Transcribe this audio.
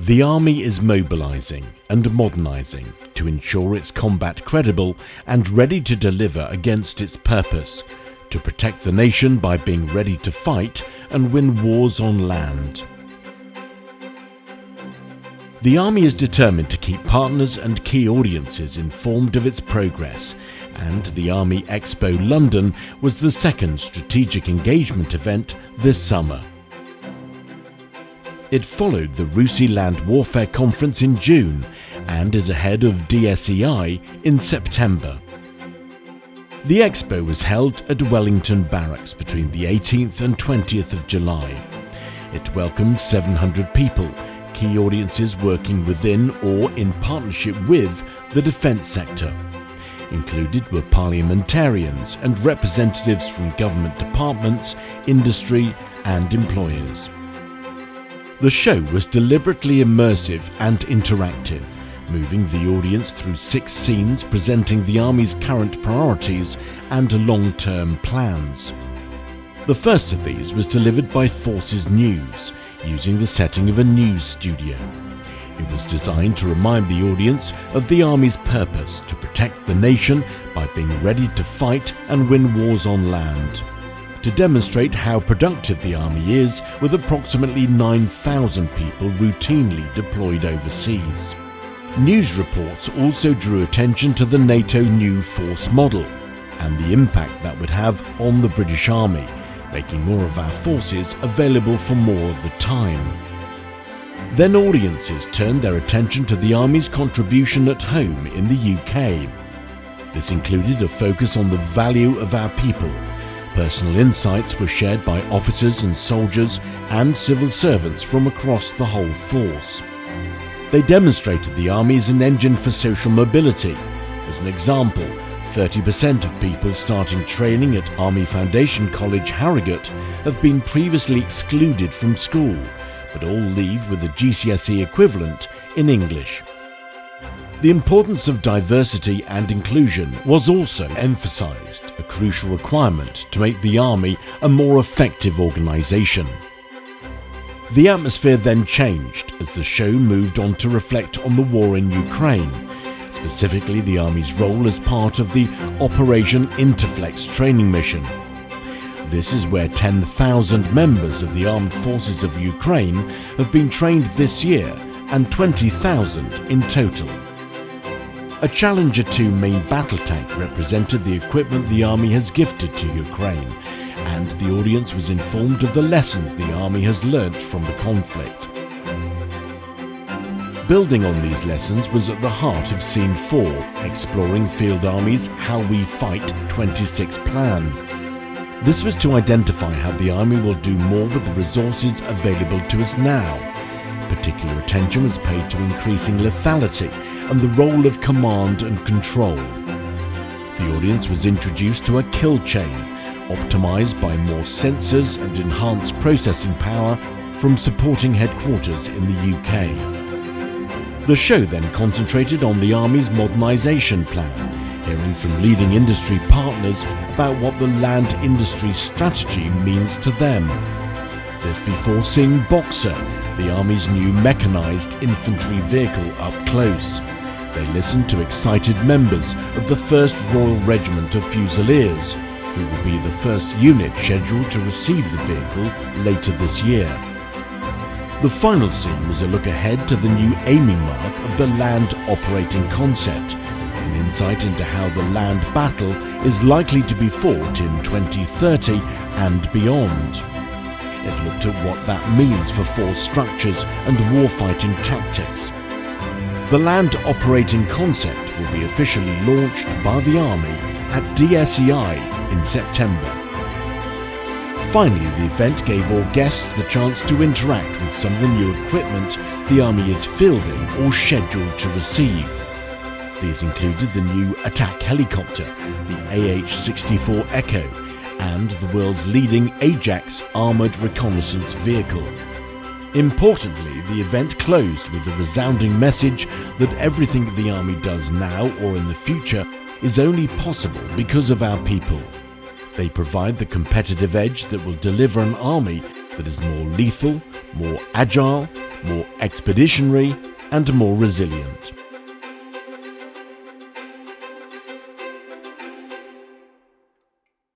The Army is mobilising and modernising to ensure its combat credible and ready to deliver against its purpose, to protect the nation by being ready to fight and win wars on land. The Army is determined to keep partners and key audiences informed of its progress, and the Army Expo London was the second strategic engagement event this summer. It followed the RUSI Land Warfare Conference in June and is ahead of DSEI in September. The Expo was held at Wellington Barracks between the 18th and 20th of July. It welcomed 700 people, key audiences working within or in partnership with the defence sector. Included were parliamentarians and representatives from government departments, industry and employers. The show was deliberately immersive and interactive, moving the audience through 6 scenes presenting the Army's current priorities and long-term plans. The first of these was delivered by Forces News, using the setting of a news studio. It was designed to remind the audience of the Army's purpose to protect the nation by being ready to fight and win wars on land, to demonstrate how productive the Army is with approximately 9,000 people routinely deployed overseas. News reports also drew attention to the NATO new force model and the impact that would have on the British Army, making more of our forces available for more of the time. Then audiences turned their attention to the Army's contribution at home in the UK. This included a focus on the value of our people. Personal insights were shared by officers and soldiers and civil servants from across the whole force. They demonstrated the Army as an engine for social mobility. As an example, 30% of people starting training at Army Foundation College Harrogate have been previously excluded from school, but all leave with a GCSE equivalent in English. The importance of diversity and inclusion was also emphasised, a crucial requirement to make the Army a more effective organisation. The atmosphere then changed as the show moved on to reflect on the war in Ukraine, specifically the Army's role as part of the Operation Interflex training mission. This is where 10,000 members of the armed forces of Ukraine have been trained this year, and 20,000 in total. A Challenger 2 main battle tank represented the equipment the Army has gifted to Ukraine, and the audience was informed of the lessons the Army has learnt from the conflict. Building on these lessons was at the heart of Scene 4, exploring Field Army's How We Fight 26 plan. This was to identify how the Army will do more with the resources available to us now. Particular attention was paid to increasing lethality and the role of command and control. The audience was introduced to a kill chain, optimised by more sensors and enhanced processing power from supporting headquarters in the UK. The show then concentrated on the Army's modernisation plan, hearing from leading industry partners about what the land industry strategy means to them. This before seeing Boxer, the Army's new mechanised infantry vehicle, up close. They listened to excited members of the 1st Royal Regiment of Fusiliers, who will be the first unit scheduled to receive the vehicle later this year. The final scene was a look ahead to the new aiming mark of the land operating concept, an insight into how the land battle is likely to be fought in 2030 and beyond. It looked at what that means for force structures and warfighting tactics. The land operating concept will be officially launched by the Army at DSEI in September. Finally, the event gave all guests the chance to interact with some of the new equipment the Army is fielding or scheduled to receive. These included the new attack helicopter, the AH-64 Echo, and the world's leading Ajax armoured reconnaissance vehicle. Importantly, the event closed with a resounding message that everything the Army does now or in the future is only possible because of our people. They provide the competitive edge that will deliver an Army that is more lethal, more agile, more expeditionary, and more resilient.